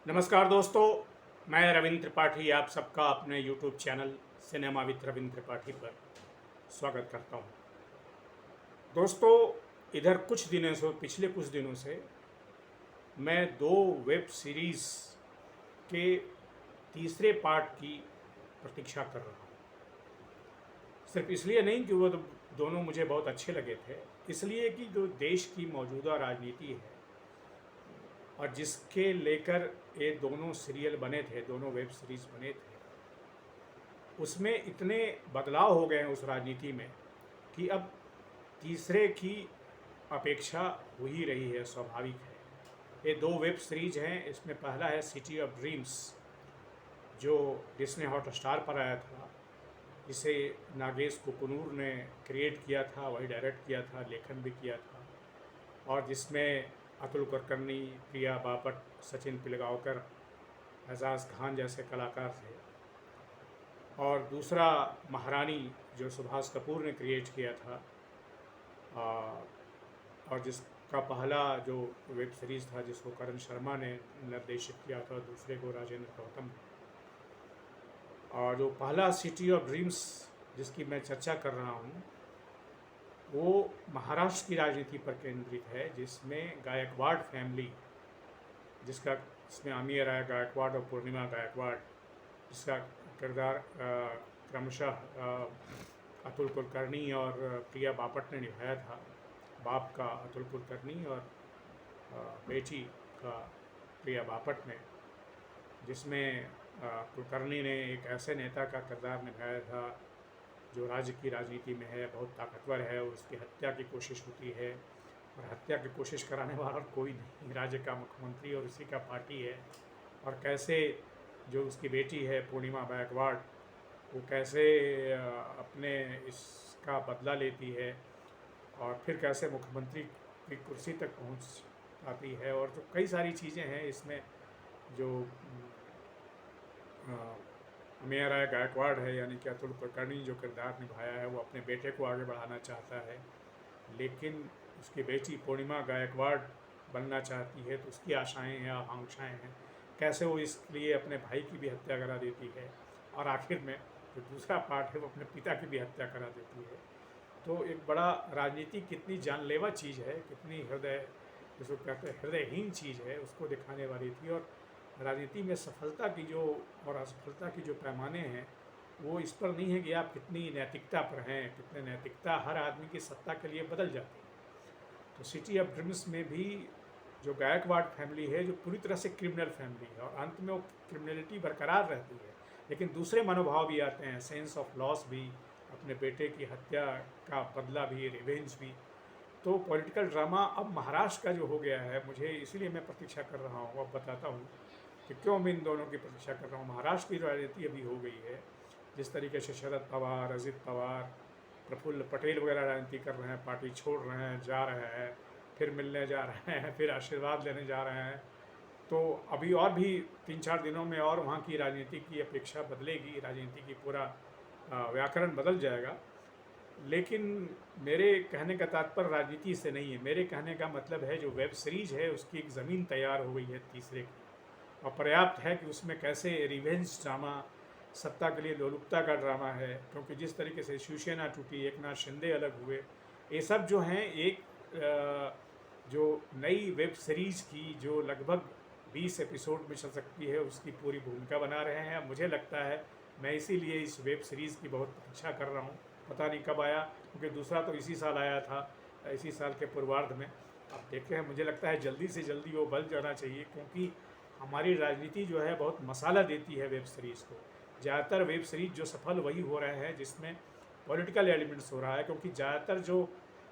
नमस्कार दोस्तों, मैं रविंद्र त्रिपाठी आप सबका अपने YouTube channel cinema with Ravindra Tripathi पर स्वागत करता हूं। दोस्तों, इधर कुछ दिनों से पिछले कुछ दिनों से मैं दो वेब सीरीज़ के तीसरे पार्ट की प्रतीक्षा कर रहा हूं। सिर्फ इसलिए नहीं कि वो दोनों मुझे बहुत अच्छे लगे थे, इसलिए कि जो देश की मौजूदा राजनीति है और जिसके लेकर ये दोनों सीरियल बने थे, दोनों वेब सीरीज़ बने थे, उसमें इतने बदलाव हो गए हैं उस राजनीति में कि अब तीसरे की अपेक्षा हो ही रही है, स्वाभाविक है। ये दो वेब सीरीज हैं। इसमें पहला है सिटी ऑफ ड्रीम्स, जो डिस्नी हॉटस्टार पर आया था, जिसे नागेश कुकुनूर ने क्रिएट किया था, वही डायरेक्ट किया था, लेखन भी किया था, और जिसमें अतुल कुलकर्णी, प्रिया बापट, सचिन पिलगांवकर, एजाज खान जैसे कलाकार थे। और दूसरा महारानी, जो सुभाष कपूर ने क्रिएट किया था, और जिसका पहला जो वेब सीरीज़ था जिसको करण शर्मा ने निर्देशित किया था, दूसरे को राजेंद्र गौतम। और जो पहला सिटी ऑफ ड्रीम्स जिसकी मैं चर्चा कर रहा हूँ, वो महाराष्ट्र की राजनीति पर केंद्रित है, जिसमें गायकवाड़ फैमिली, जिसमें अमीय राय गायकवाड़ और पूर्णिमा गायकवाड़, जिसका किरदार क्रमशः अतुल कुलकर्णी और प्रिया बापट ने निभाया था। बाप का अतुल कुलकर्णी और बेटी का प्रिया बापट ने, जिसमें कुलकर्णी ने एक ऐसे नेता का किरदार निभाया था जो राज्य की राजनीति में है, बहुत ताकतवर है, उसकी हत्या की कोशिश होती है और हत्या की कोशिश कराने वाला कोई नहीं, राज्य का मुख्यमंत्री और उसी का पार्टी है। और कैसे जो उसकी बेटी है पूर्णिमा गायकवाड़, वो कैसे अपने इसका बदला लेती है और फिर कैसे मुख्यमंत्री की कुर्सी तक पहुंच पाती है। और जो कई सारी चीज़ें हैं इसमें, जो अमीय राय गायकवाड़ है यानी कि अतुल कुलकर्णी जो किरदार निभाया है, वो अपने बेटे को आगे बढ़ाना चाहता है, लेकिन उसकी बेटी पूर्णिमा गायकवाड़ बनना चाहती है, तो उसकी आशाएं हैं, आकांक्षाएं हैं, कैसे वो इसलिए अपने भाई की भी हत्या करा देती है, और आखिर में जो दूसरा पार्ट है वो अपने पिता की भी हत्या करा देती है। तो एक बड़ा राजनीति कितनी जानलेवा चीज़ है, कितनी जिसको कहते हैं हृदयहीन चीज़ है, उसको दिखाने वाली थी। और राजनीति में सफलता की जो और असफलता की जो पैमाने हैं, वो इस पर नहीं है कि आप कितनी नैतिकता पर हैं, कितने नैतिकता हर आदमी की सत्ता के लिए बदल जाती है। तो सिटी ऑफ ड्रीम्स में भी जो गायकवाड़ फैमिली है, जो पूरी तरह से क्रिमिनल फैमिली है, और अंत में वो क्रिमिनलिटी बरकरार रहती है, लेकिन दूसरे मनोभाव भी आते हैं, सेंस ऑफ लॉस भी, अपने बेटे की हत्या का बदला भी, रिवेंज भी। तो पॉलिटिकल ड्रामा अब महाराष्ट्र का जो हो गया है, मुझे इसीलिए मैं प्रतीक्षा कर रहा हूँ। अब बताता हूँ कि क्यों मैं इन दोनों की प्रतीक्षा कर रहा हूँ। महाराष्ट्र की राजनीति अभी हो गई है, जिस तरीके से शरद पवार, अजित पवार, प्रफुल्ल पटेल वगैरह राजनीति कर रहे हैं, पार्टी छोड़ रहे हैं, जा रहे हैं, फिर मिलने जा रहे हैं, फिर आशीर्वाद लेने जा रहे हैं। तो अभी और भी 3-4 दिनों में और वहाँ की राजनीति की अपेक्षा बदलेगी, राजनीति की पूरा व्याकरण बदल जाएगा। लेकिन मेरे कहने का तात्पर्य राजनीति से नहीं है। मेरे कहने का मतलब है, जो वेब सीरीज है उसकी एक ज़मीन तैयार हो गई है तीसरे की, और पर्याप्त है कि उसमें कैसे रिवेंज ड्रामा, सत्ता के लिए लोलुपता का ड्रामा है, क्योंकि जिस तरीके से शिवसेना टूटी, एक नाथ शिंदे अलग हुए, ये सब जो हैं एक जो नई वेब सीरीज़ की जो लगभग 20 एपिसोड में चल सकती है, उसकी पूरी भूमिका बना रहे हैं। मुझे लगता है मैं इसीलिए इस वेब सीरीज़ की बहुत प्रतीक्षा कर रहा हूँ। पता नहीं कब आया, क्योंकि दूसरा तो इसी साल आया था, इसी साल के पूर्वार्ध में। अब देखते हैं, मुझे लगता है जल्दी से जल्दी वो बन जाना चाहिए, क्योंकि हमारी राजनीति जो है बहुत मसाला देती है वेब सीरीज़ को। ज़्यादातर वेब सीरीज़ जो सफल वही हो रहे हैं जिसमें पॉलिटिकल एलिमेंट्स हो रहा है, क्योंकि ज़्यादातर जो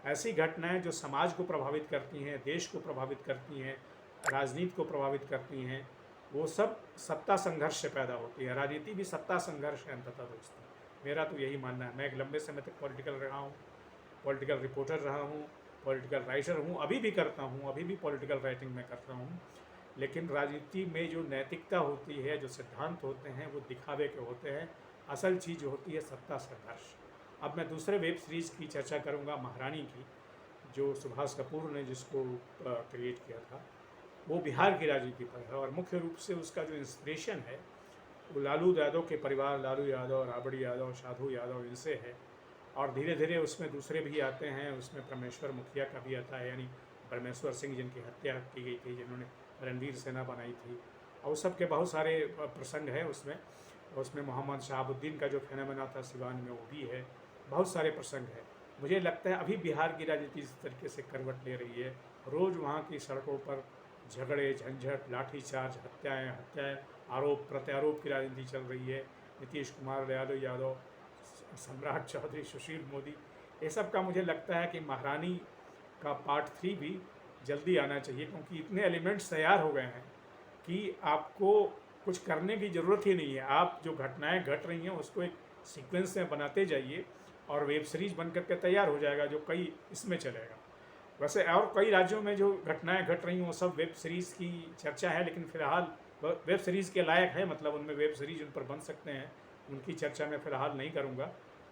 ऐसी घटनाएं जो समाज को प्रभावित करती हैं, देश को प्रभावित करती हैं, राजनीति को प्रभावित करती हैं, वो सब सत्ता संघर्ष से पैदा होती है। राजनीति भी सत्ता संघर्ष है अंततः दोस्तों, मेरा तो यही मानना है। मैं एक लंबे समय तक पॉलिटिकल रहा हूँ, पॉलिटिकल रिपोर्टर रहा हूँ, पॉलिटिकल राइटर हूँ, अभी भी करता हूँ, अभी भी पॉलिटिकल राइटिंग में करता हूँ। लेकिन राजनीति में जो नैतिकता होती है, जो सिद्धांत होते हैं, वो दिखावे के होते हैं। असल चीज़ होती है सत्ता संघर्ष। अब मैं दूसरे वेब सीरीज़ की चर्चा करूंगा, महारानी की, जो सुभाष कपूर ने जिसको क्रिएट किया था। वो बिहार की राजनीति पर है और मुख्य रूप से उसका जो इंस्पिरेशन है वो लालू यादव के परिवार, लालू यादव, राबड़ी यादव, साधु यादव, इनसे है। और धीरे धीरे उसमें दूसरे भी आते हैं, उसमें परमेश्वर मुखिया का भी आता है, यानी परमेश्वर सिंह जिनकी हत्या की गई थी, जिन्होंने रणवीर सेना बनाई थी, और उस सब के बहुत सारे प्रसंग हैं उसमें। उसमें मोहम्मद शहाबुद्दीन का जो फेनोमेना था सिवान में, वो भी है। बहुत सारे प्रसंग हैं। मुझे लगता है अभी बिहार की राजनीति इस तरीके से करवट ले रही है। रोज़ वहाँ की सड़कों पर झगड़े, झंझट, लाठीचार्ज, हत्याएं, आरोप प्रत्यारोप की राजनीति चल रही है। नीतीश कुमार, लालू यादव, सम्राट चौधरी, सुशील मोदी, ये सब का मुझे लगता है कि महारानी का पार्ट 3 भी जल्दी आना चाहिए, क्योंकि इतने एलिमेंट्स तैयार हो गए हैं कि आपको कुछ करने की ज़रूरत ही नहीं है। आप जो घटनाएं घट रही हैं उसको एक सीक्वेंस में बनाते जाइए और वेब सीरीज़ बन करके तैयार हो जाएगा, जो कई इसमें चलेगा। वैसे और कई राज्यों में जो घटनाएं घट रही हैं वो सब वेब सीरीज़ की चर्चा है, लेकिन फ़िलहाल वेब सीरीज़ के लायक है, मतलब उनमें वेब सीरीज़ उन पर बन सकते हैं, उनकी चर्चा मैं फ़िलहाल नहीं करूँगा,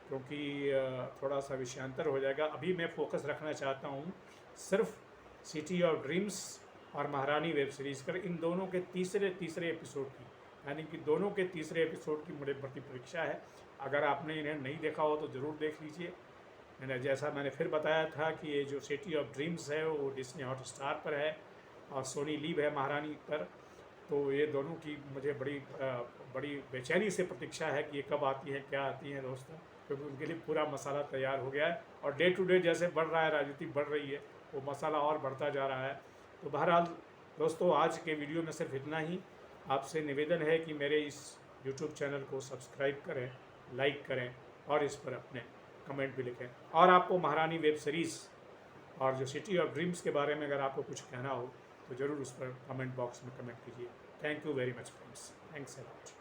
क्योंकि थोड़ा सा विषयांतर हो जाएगा। अभी मैं फोकस रखना चाहता हूँ सिर्फ सिटी ऑफ ड्रीम्स और महारानी वेब सीरीज़ पर, इन दोनों के तीसरे एपिसोड की, यानी कि दोनों के तीसरे एपिसोड की मुझे बड़ी परीक्षा है। अगर आपने इन्हें नहीं देखा हो तो ज़रूर देख लीजिए। जैसा मैंने फिर बताया था कि ये जो सिटी ऑफ ड्रीम्स है वो डिज्नी हॉटस्टार पर है और सोनी लीव है महारानी पर। तो ये दोनों की मुझे बड़ी बेचैनी से प्रतीक्षा है कि ये कब आती है, क्या आती है दोस्तों, क्योंकि उनके लिए पूरा मसाला तैयार हो गया है और डे टू डे जैसे बढ़ रहा है, राजनीति बढ़ रही है, वो मसाला और बढ़ता जा रहा है। तो बहरहाल दोस्तों, आज के वीडियो में सिर्फ इतना ही। आपसे निवेदन है कि मेरे इस यूट्यूब चैनल को सब्सक्राइब करें, लाइक करें और इस पर अपने कमेंट भी लिखें। और आपको महारानी वेब सीरीज़ और जो सिटी ऑफ ड्रीम्स के बारे में अगर आपको कुछ कहना हो तो ज़रूर उस पर कमेंट बॉक्स में कमेंट कीजिए। Thank you very much friends, thanks a lot.